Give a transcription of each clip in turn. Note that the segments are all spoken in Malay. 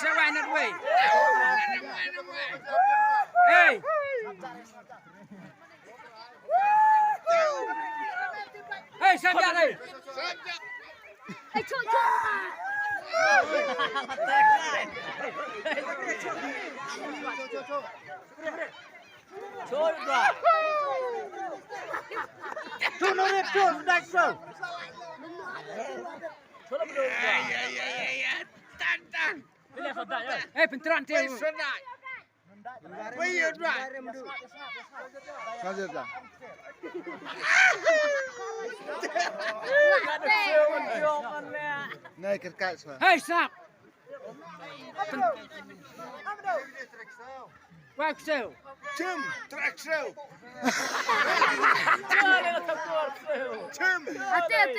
Siapa nak wei? Hey. Hey, siapa ni? Cuk. Cuk dah. Cuk nurut cuk sudah cuk. Cuk belum. Ya. Tantang. Pilih sudah ya. Eh, penteran dia. Sedai. Wei dua. Saja dah. Naik kerkat semua. Hey, stop. Wag sel. Tim, traksel. Jangan takut. Tim.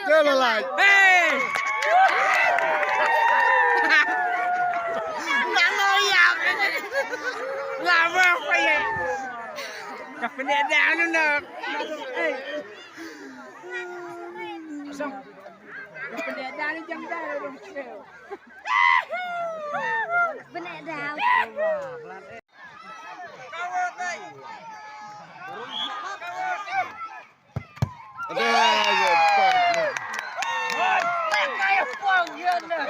Jalan lagi. Hey. Lama apa ya? Kependekan lu nak. Hey. Asam. Kependekan ni jam dah orang sel. Benar dah. Ada ya pak. Kayak pang dia nak.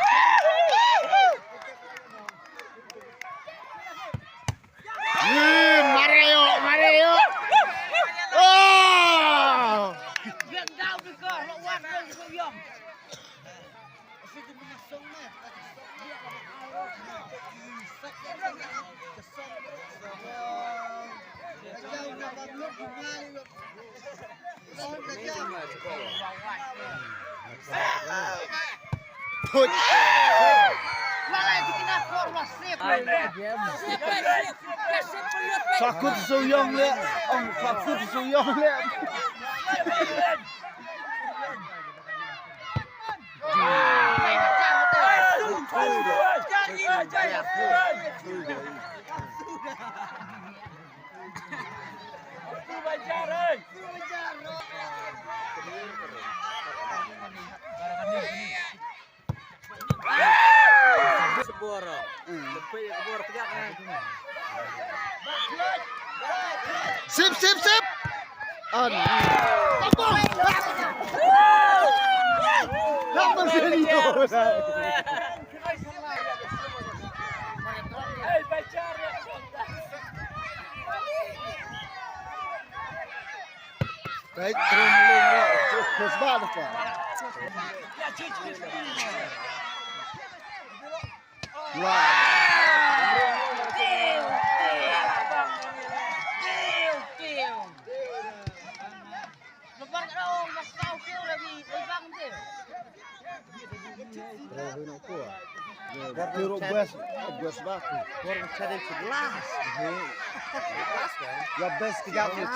Mario. Oh! Dia kau dekat lawan dia suyong. Put. Malah dikena kormas sip. Sakut suyong le. Ong sakut suyong le. Seboro. Lebih seboro tegak kan. Sip. Apa serius? Hey, pacar. Baik, terus banget pak. Ya cuci. Wah. Lepas dong, mas kau kau lagi bang tu. Terus nak kuat. Baru bos baku. Orang cari 11. Ya best 30.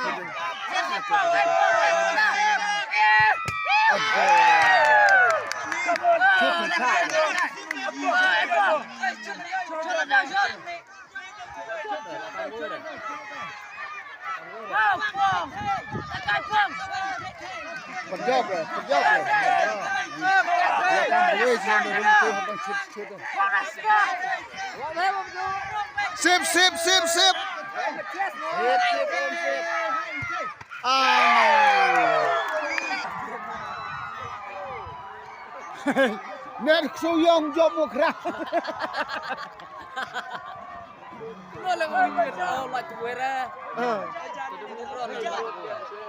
Kerja. Sip. Net suyong job mo kra. Boleh boleh. Oh, macam mana? Ah. Jadi betul.